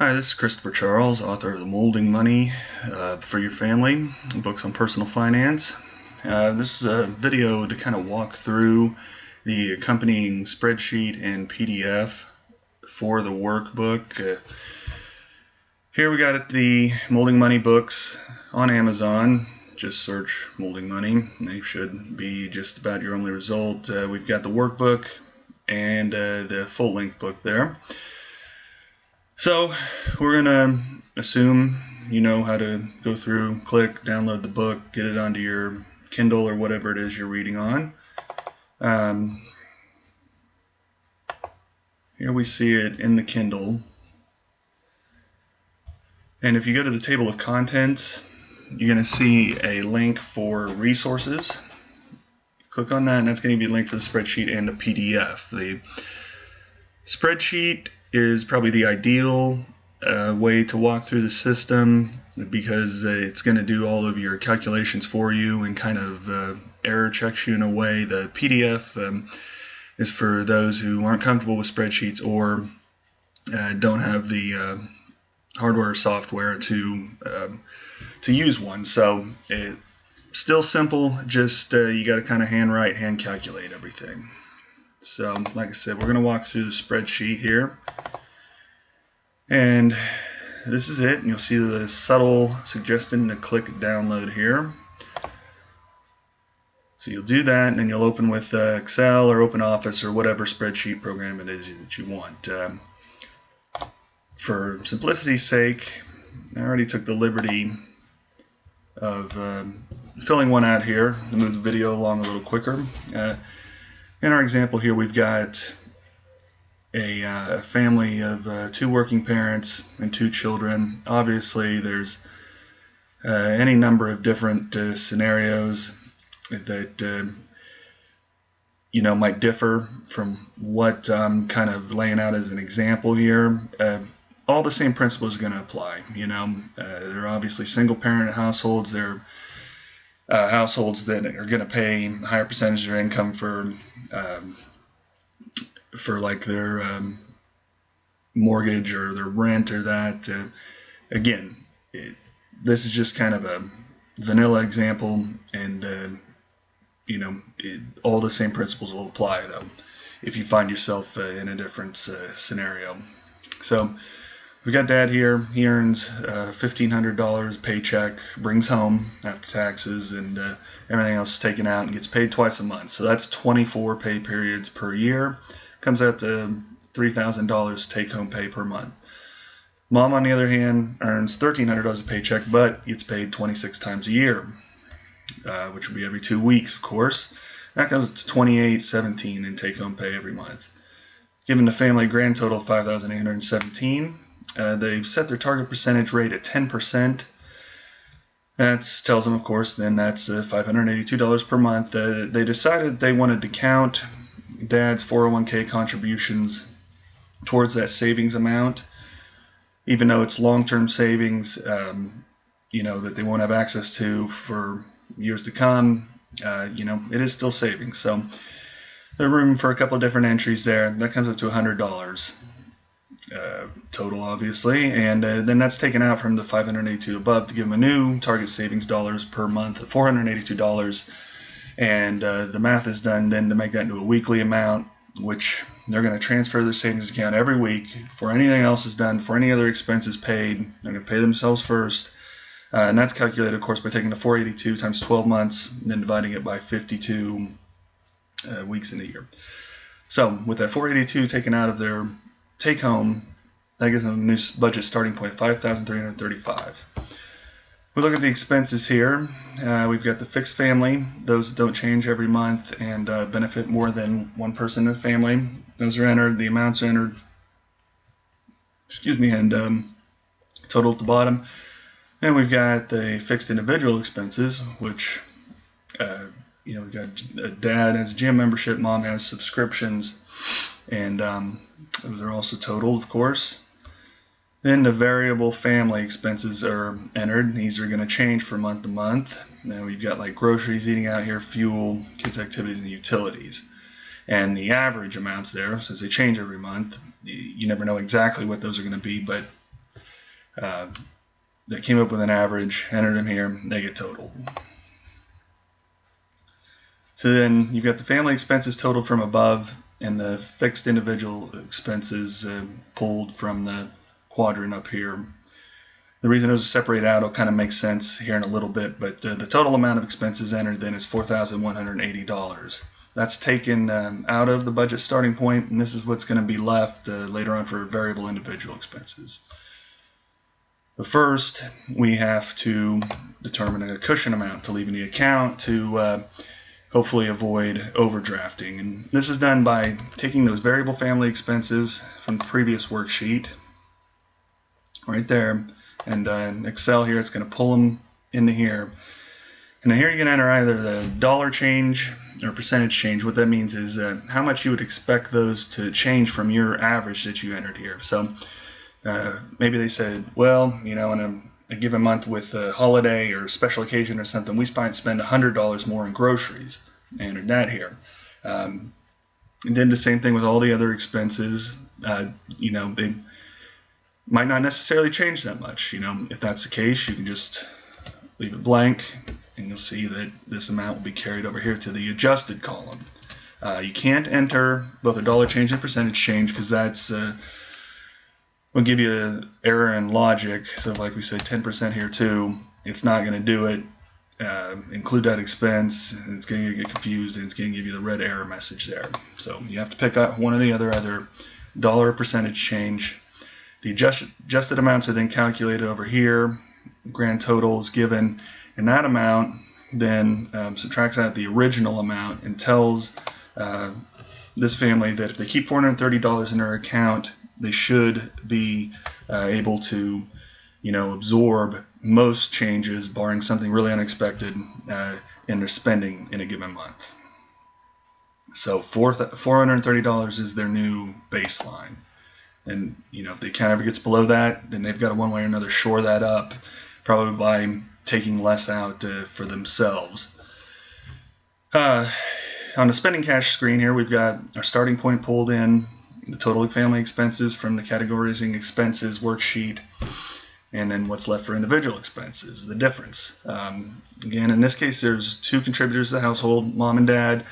Hi, this is Christopher Charles, author of The Molding Money for Your Family, books on personal finance. This is a video to kind of walk through the accompanying spreadsheet and PDF for the workbook. Here we got the Molding Money books on Amazon. Just search Molding Money. They should be just about your only result. We've got the workbook and the full-length book there. So we're going to assume you know how to go through, click, download the book, get it onto your Kindle or whatever it is you're reading on. Here we see it in the Kindle. And if you go to the table of contents, you're going to see a link for resources. Click on that, and that's going to be a link for the spreadsheet and the PDF. The spreadsheet is probably the ideal way to walk through the system because it's going to do all of your calculations for you and kind of error checks you in a way. The PDF is for those who aren't comfortable with spreadsheets or don't have the hardware or software to use one. So it's still simple, just you got to kind of hand calculate everything. So like I said, we're going to walk through the spreadsheet here, and this is it. And you'll see the subtle suggestion to click download here. So you'll do that, and then you'll open with Excel or OpenOffice or whatever spreadsheet program it is that you want. For simplicity's sake, I already took the liberty of filling one out here to move the video along a little quicker. In our example here, we've got a family of 2 working parents and 2 children. Obviously, there's any number of different scenarios that might differ from what I'm kind of laying out as an example here. All the same principles are going to apply. They're obviously single-parent households. They're households that are going to pay a higher percentage of their income for like their mortgage or their rent or that. Again, this is just kind of a vanilla example, and all the same principles will apply though if you find yourself in a different scenario. So we got Dad here. He earns $1,500 paycheck, brings home after taxes and everything else is taken out, and gets paid twice a month. So that's 24 pay periods per year. Comes out to $3,000 take-home pay per month. Mom, on the other hand, earns $1,300 a paycheck, but gets paid 26 times a year, which would be every 2 weeks, of course. That comes to $2,817 in take-home pay every month. Given the family grand total of $5,817. They've set their target percentage rate at 10%. That tells them, of course, then that's $582 per month. They decided they wanted to count Dad's 401k contributions towards that savings amount, even though it's long-term savings, that they won't have access to for years to come. It is still savings. So there's room for a couple of different entries there. That comes up to $100. Total, obviously, and then that's taken out from the $582 above to give them a new target savings dollars per month of $482, and the math is done then to make that into a weekly amount, which they're going to transfer their savings account every week before anything else is done, for any other expenses paid. They're going to pay themselves first, and that's calculated, of course, by taking the $482 times 12 months and then dividing it by 52 weeks in a year. So with that $482 taken out of their take home, that gives them a new budget starting point of $5,335. We look at the expenses here. We've got the fixed family. Those don't change every month and benefit more than one person in the family. Those are entered. The amounts are entered. And total at the bottom. Then we've got the fixed individual expenses, which we've got Dad has gym membership, Mom has subscriptions, and those are also totaled, of course. Then the variable family expenses are entered. These are going to change from month to month. Now we've got like groceries, eating out here, fuel, kids' activities, and utilities. And the average amounts there, since they change every month, you never know exactly what those are going to be, but that came up with an average, entered them here, they get totaled. So then you've got the family expenses totaled from above and the fixed individual expenses pulled from the quadrant up here. The reason those are separated out will kind of make sense here in a little bit, but the total amount of expenses entered then is $4,180. That's taken out of the budget starting point, and this is what's going to be left later on for variable individual expenses. But first, we have to determine a cushion amount to leave in the account to hopefully avoid overdrafting. And this is done by taking those variable family expenses from the previous worksheet, right there, and in Excel here, it's going to pull them into here. And then here you can enter either the dollar change or percentage change. What that means is how much you would expect those to change from your average that you entered here. So maybe they said, well, you know, in a given month with a holiday or special occasion or something, we might spend $100 more in groceries. I entered that here. And then the same thing with all the other expenses. You know, they might not necessarily change that much. You know, if that's the case, you can just leave it blank, and you'll see that this amount will be carried over here to the adjusted column. You can't enter both a dollar change and percentage change because that's will give you an error in logic. So like we said, 10% here too, it's not going to do it. Include that expense, and it's going to get confused, and it's going to give you the red error message there. So you have to pick up one or the other, either dollar or percentage change. The adjusted amounts are then calculated over here. Grand total is given, and that amount then subtracts out the original amount and tells this family that if they keep $430 in their account, they should be able to, you know, absorb most changes, barring something really unexpected in their spending in a given month. So $430 is their new baseline. And, you know, if the account ever gets below that, then they've got to one way or another shore that up, probably by taking less out for themselves. On the spending cash screen here, we've got our starting point pulled in, the total family expenses from the categorizing expenses worksheet, and then what's left for individual expenses, the difference. Again, in this case, there's two contributors to the household, mom and dad.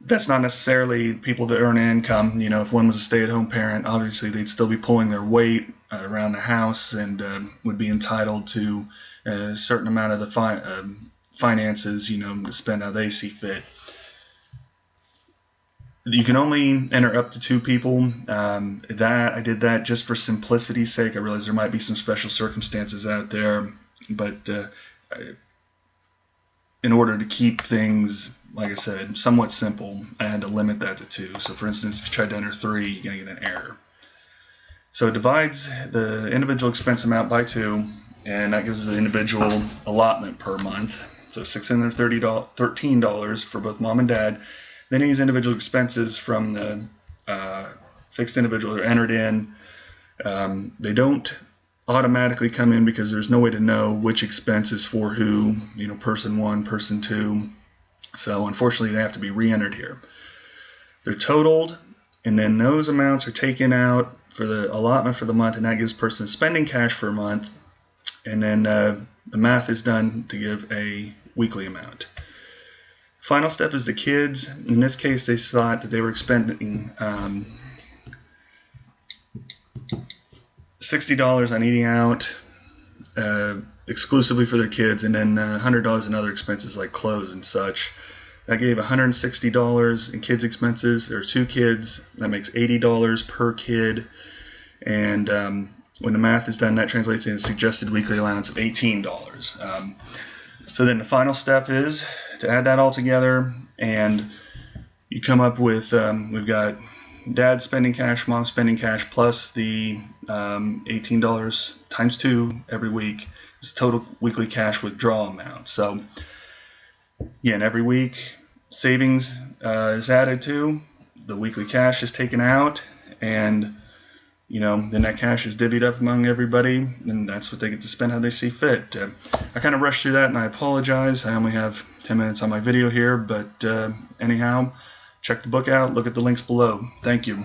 That's not necessarily people that earn income. You know, if one was a stay-at-home parent, obviously they'd still be pulling their weight around the house and would be entitled to a certain amount of the finances, you know, to spend how they see fit. You can only enter up to two people. I did that just for simplicity's sake. I realize there might be some special circumstances out there, but in order to keep things, like I said, somewhat simple, I had to limit that to two. So for instance, if you tried to enter three, you're going to get an error. So it divides the individual expense amount by two, and that gives us an individual allotment per month. So $613 for both mom and dad. Then these individual expenses from the fixed individual are entered in. They don't automatically come in because there's no way to know which expense is for who, you know, person one, person two. So unfortunately, they have to be re-entered here. They're totaled, and then those amounts are taken out for the allotment for the month, and that gives person spending cash for a month. And then the math is done to give a weekly amount. Final step is the kids. In this case, they thought that they were expending $60 on eating out exclusively for their kids, and then $100 in other expenses like clothes and such. That gave $160 in kids' expenses. There are two kids. That makes $80 per kid. And when the math is done, that translates into a suggested weekly allowance of $18. So then the final step is to add that all together, and you come up with, we've got dad's spending cash, mom's spending cash, plus the $18 times 2 every week is total weekly cash withdrawal amount. So again, every week savings is added to, the weekly cash is taken out, and you know, then that cash is divvied up among everybody, and that's what they get to spend how they see fit. I kind of rushed through that, and I apologize. I only have 10 minutes on my video here, but anyhow, check the book out, look at the links below. Thank you.